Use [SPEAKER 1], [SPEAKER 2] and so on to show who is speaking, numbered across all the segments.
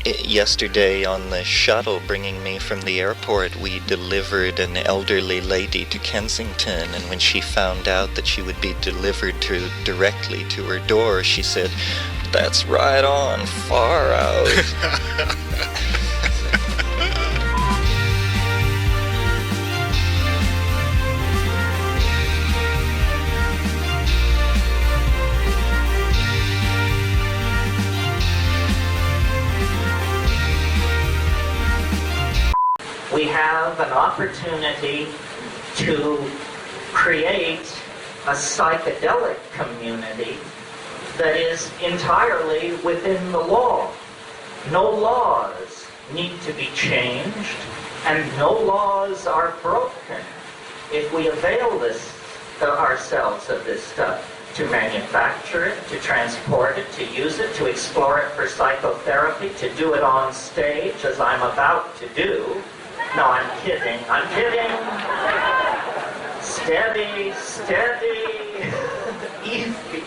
[SPEAKER 1] Yesterday on the shuttle bringing me from the airport, we delivered an elderly lady to Kensington, and when she found out that she would be delivered directly to her door, she said, "That's right on, far out."
[SPEAKER 2] We have an opportunity to create a psychedelic community that is entirely within the law. No laws need to be changed, and no laws are broken if we avail ourselves of this stuff, to manufacture it, to transport it, to use it, to explore it for psychotherapy, to do it on stage, as I'm about to do. No, I'm kidding. I'm kidding. Steady, steady. Easy.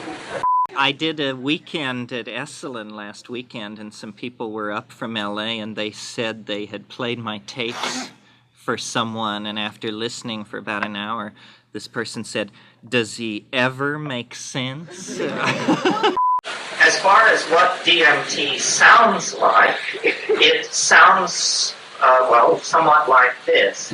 [SPEAKER 3] I did a weekend at Esalen last weekend, and some people were up from LA, and they said they had played my tapes for someone, and after listening for about an hour, this person said, "Does he ever make sense?"
[SPEAKER 2] As far as what DMT sounds like, it sounds, somewhat like this.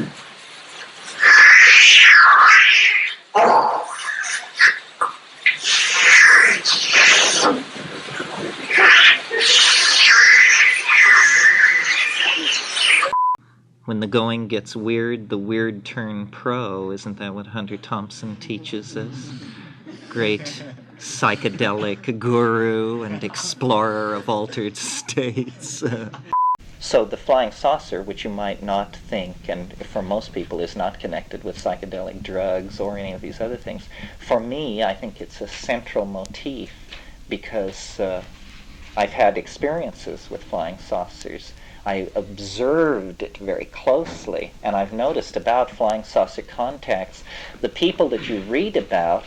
[SPEAKER 3] When the going gets weird, the weird turn pro. Isn't that what Hunter Thompson teaches us? Great psychedelic guru and explorer of altered states. So the flying saucer, which you might not think, and for most people is not connected with psychedelic drugs or any of these other things, for me, I think it's a central motif because I've had experiences with flying saucers. I observed it very closely, and I've noticed about flying saucer contacts, the people that you read about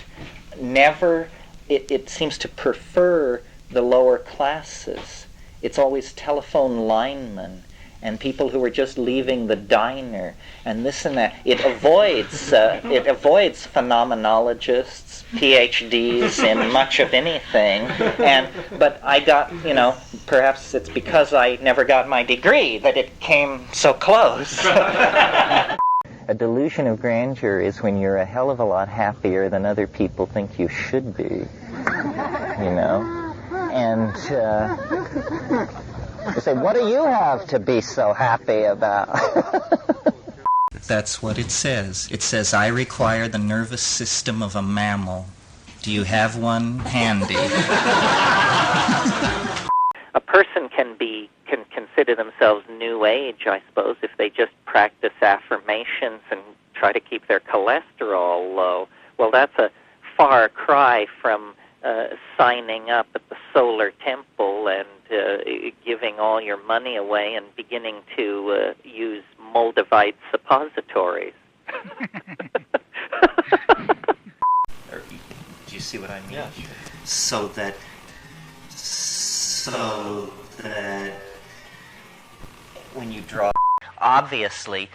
[SPEAKER 3] never, it seems to prefer the lower classes. It's always telephone linemen and people who are just leaving the diner and this and that. It avoids phenomenologists, PhDs in much of anything. But I got, perhaps it's because I never got my degree that it came so close. A delusion of grandeur is when you're a hell of a lot happier than other people think you should be, And you say, what do you have to be so happy about? That's what it says. It says, I require the nervous system of a mammal. Do you have one handy? A person can consider themselves New Age, I suppose, if they just practice affirmations and try to keep their cholesterol low. Well, that's a far cry from signing up at the Solar Temple and giving all your money away and beginning to use Moldavite suppositories. Do you see what I mean?
[SPEAKER 1] Yeah.
[SPEAKER 3] So that when you draw, obviously,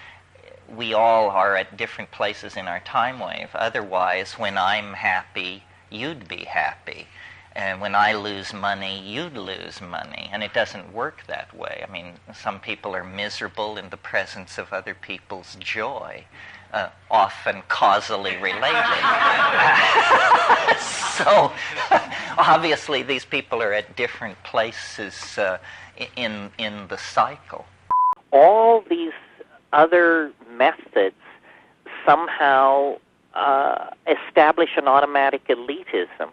[SPEAKER 3] we all are at different places in our time wave. Otherwise, when I'm happy, you'd be happy. And when I lose money, you'd lose money. And it doesn't work that way. I mean, some people are miserable in the presence of other people's joy, often causally related. So, obviously, these people are at different places in the cycle. All these other methods somehow establish an automatic elitism.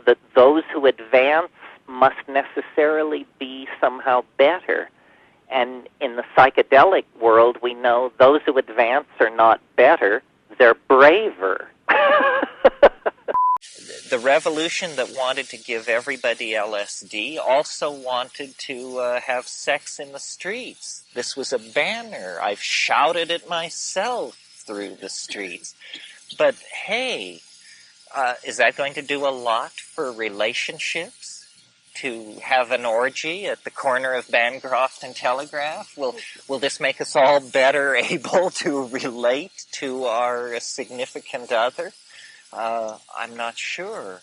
[SPEAKER 3] That those who advance must necessarily be somehow better. And in the psychedelic world, we know those who advance are not better, they're braver. The revolution that wanted to give everybody LSD also wanted to have sex in the streets. This was a banner. I've shouted it myself through the streets. But hey, is that going to do a lot for relationships? to have an orgy at the corner of Bancroft and Telegraph? Will this make us all better able to relate to our significant other? I'm not sure.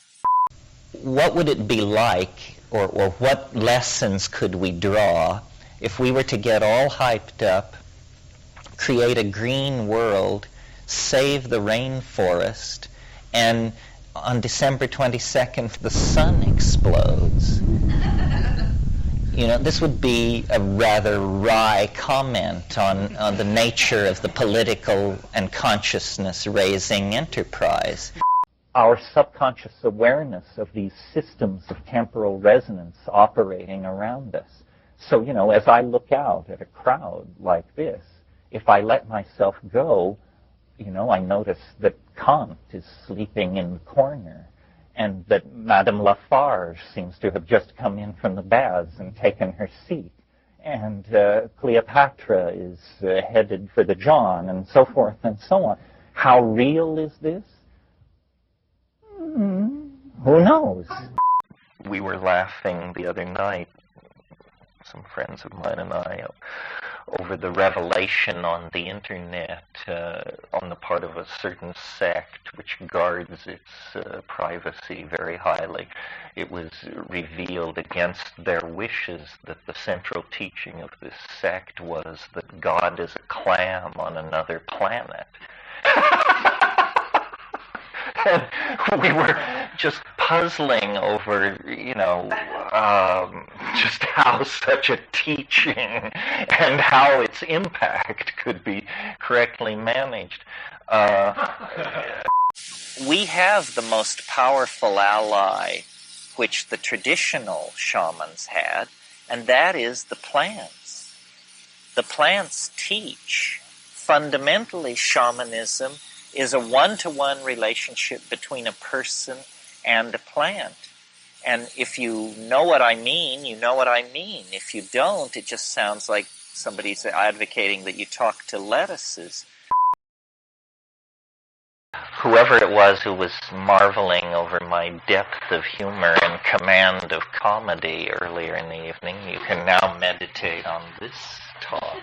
[SPEAKER 3] What would it be like, or what lessons could we draw if we were to get all hyped up, create a green world, save the rainforest, and on December 22nd, the sun explodes? You know, this would be a rather wry comment on the nature of the political and consciousness-raising enterprise. Our subconscious awareness of these systems of temporal resonance operating around us. So, you know, as I look out at a crowd like this, if I let myself go, you know, I notice that Kant is sleeping in the corner, and that Madame Lafarge seems to have just come in from the baths and taken her seat, and Cleopatra is headed for the John, and so forth and so on. How real is this? Who knows? We were laughing the other night, some friends of mine and I, over the revelation on the internet on the part of a certain sect which guards its privacy very highly. It was revealed against their wishes that the central teaching of this sect was that God is a clam on another planet. And we were just puzzling over, you know, just how such a teaching and how its impact could be correctly managed. We have the most powerful ally which the traditional shamans had, and that is the plants. The plants teach. Fundamentally, shamanism is a one-to-one relationship between a person and a plant. And if you know what I mean, you know what I mean. If you don't, it just sounds like somebody's advocating that you talk to lettuces. Whoever it was who was marveling over my depth of humor and command of comedy earlier in the evening, you can now meditate on this talk.